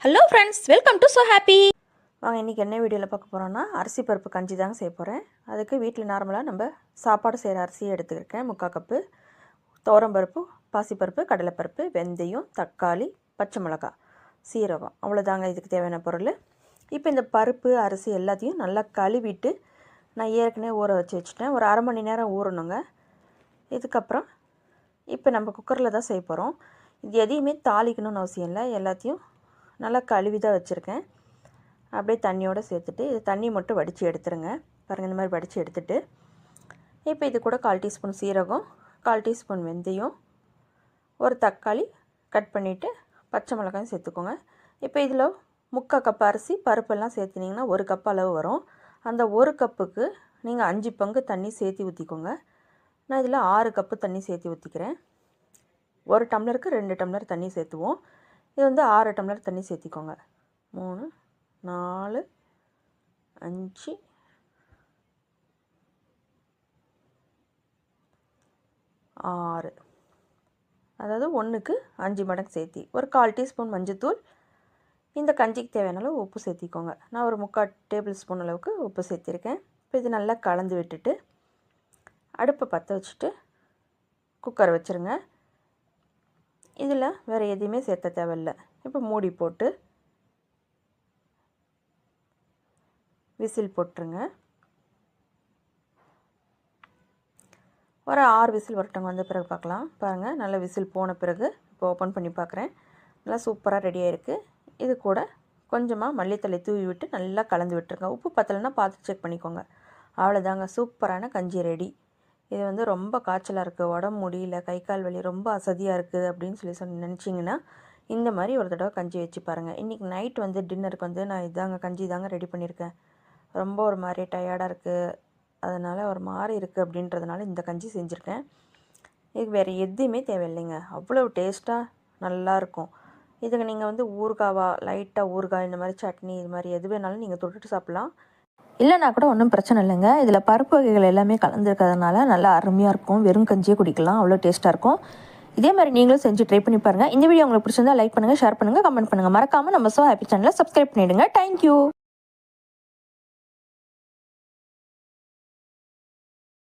Hello friends, welcome to so happy. வாங்க இன்றைக்கி என்ன வீடியோவில் பார்க்க போகிறோன்னா அரிசி பருப்பு கஞ்சி தாங்க செய்ய போகிறேன். அதுக்கு வீட்டில் நார்மலாக நம்ம சாப்பாடு செய்கிற அரிசியை எடுத்துக்கிருக்கேன். 3/4 கப்பு துவரம்பருப்பு, பாசிப்பருப்பு, கடலைப்பருப்பு, வெந்தயம், தக்காளி, பச்சை மிளகாய், சீரகம், அவ்வளோதாங்க இதுக்கு தேவையான பொருள். இப்போ இந்த பருப்பு அரிசி எல்லாத்தையும் நல்லா கழுவிட்டு நான் ஏற்கனவே ஊற வச்சுட்டேன். ஒரு அரை மணி நேரம் ஊறணுங்க. இதுக்கப்புறம் இப்போ நம்ம குக்கரில் தான் செய்ய போகிறோம். இது எதையுமே தாளிக்கணும்னு அவசியம் இல்லை. எல்லாத்தையும் நல்லா கழுவி தான் வச்சுருக்கேன். அப்படியே தண்ணியோடு சேர்த்துட்டு இது தண்ணி மட்டும் வடித்து எடுத்துருங்க. பாருங்கள், இந்த மாதிரி வடித்து எடுத்துட்டு இப்போ இது கூட 1/4 டீஸ்பூன் சீரகம், 1/4 டீஸ்பூன் வெந்தயம், ஒரு தக்காளி கட் பண்ணிவிட்டு பச்சை மிளகாயும் சேர்த்துக்கோங்க. இப்போ இதில் 3/4 கப் அரிசி பருப்பெல்லாம் சேர்த்துனிங்கன்னா 1 கப் அளவு வரும். அந்த 1 கப்புக்கு நீங்கள் 5 பங்கு தண்ணி சேர்த்து ஊற்றிக்கோங்க. நான் இதில் 6 கப்பு தண்ணி சேர்த்து ஊற்றிக்கிறேன். 1 டம்ளருக்கு 2 டம்ளர் தண்ணி சேர்த்துவோம். இது வந்து 6 டம்ளர் தண்ணி சேர்த்திக்கோங்க. 3, 4, 5, 6, அதாவது 1க்கு 5 மடங்கு சேர்த்தி ஒரு 1/4 டீஸ்பூன் மஞ்சத்தூள். இந்த கஞ்சிக்கு தேவையான அளவு உப்பு சேர்த்திக்கோங்க. நான் ஒரு 3/4 டேபிள் ஸ்பூன் அளவுக்கு உப்பு சேர்த்திருக்கேன். இப்போ இது நல்லா கலந்து விட்டுட்டு அடுப்பை பற்ற வச்சுட்டு குக்கர் வச்சுருங்க. இதில் வேறு எதுவுமே சேர்த்த தேவையில்லை. இப்போ மூடி போட்டு விசில் போட்டுருங்க. ஒரு 6 விசில் வரட்டவங்க வந்த பிறகு பார்க்கலாம். பாருங்கள், நல்ல விசில் போன பிறகு இப்போ ஓப்பன் பண்ணி பார்க்குறேன். நல்லா சூப்பராக ரெடியாக இருக்குது. இது கூட கொஞ்சமாக மல்லித்தலை தூவி விட்டு நல்லா கலந்து விட்டுருங்க. உப்பு பத்தலைன்னா பார்த்து செக் பண்ணிக்கோங்க. அவ்வளோதாங்க, சூப்பரான கஞ்சி ரெடி. இது வந்து ரொம்ப காய்ச்சலாக இருக்குது, உடம்பு முடியல, கை கால் வலி, ரொம்ப அசதியாக இருக்குது அப்படின்னு சொல்லி நினச்சிங்கன்னா இந்த மாதிரி ஒரு தடவை கஞ்சி வச்சு பாருங்கள். இன்றைக்கி நைட் வந்து டின்னருக்கு வந்து நான் இதாங்க கஞ்சி தாங்க ரெடி பண்ணியிருக்கேன். ரொம்ப ஒரு மாதிரி டயர்டாக இருக்குது, அதனால் ஒரு மாதிரி இருக்குது அப்படின்றதுனால இந்த கஞ்சி செஞ்சுருக்கேன். இதுக்கு வேறு எதுவுமே தேவையில்லைங்க, அவ்வளோ டேஸ்ட்டாக நல்லாயிருக்கும். இதுக்கு நீங்கள் வந்து ஊறுகாவா, லைட்டாக ஊறுகாய், இந்த மாதிரி சட்னி, இது மாதிரி எது வேணாலும் நீங்கள் தொட்டுட்டு சாப்பிட்லாம். இல்லைனா கூட ஒன்றும் பிரச்சனை இல்லைங்க. இதில் பருப்பு வகைகள் எல்லாமே கலந்துருக்கிறதுனால நல்லா அருமையாக இருக்கும். வெறும் கஞ்சியே குடிக்கலாம், அவ்வளோ டேஸ்ட்டாக இருக்கும். இதே மாதிரி நீங்களும் செஞ்சு ட்ரை பண்ணி பாருங்கள். இந்த வீடியோ உங்களுக்கு பிடிச்சிருந்தா லைக் பண்ணுங்கள், ஷேர் பண்ணுங்கள், கமெண்ட் பண்ணுங்கள். மறக்காமல் நம்ம ஸோ ஹாப்பி சேனலை சப்ஸ்கிரைப் பண்ணிவிடுங்க. தேங்க்யூ.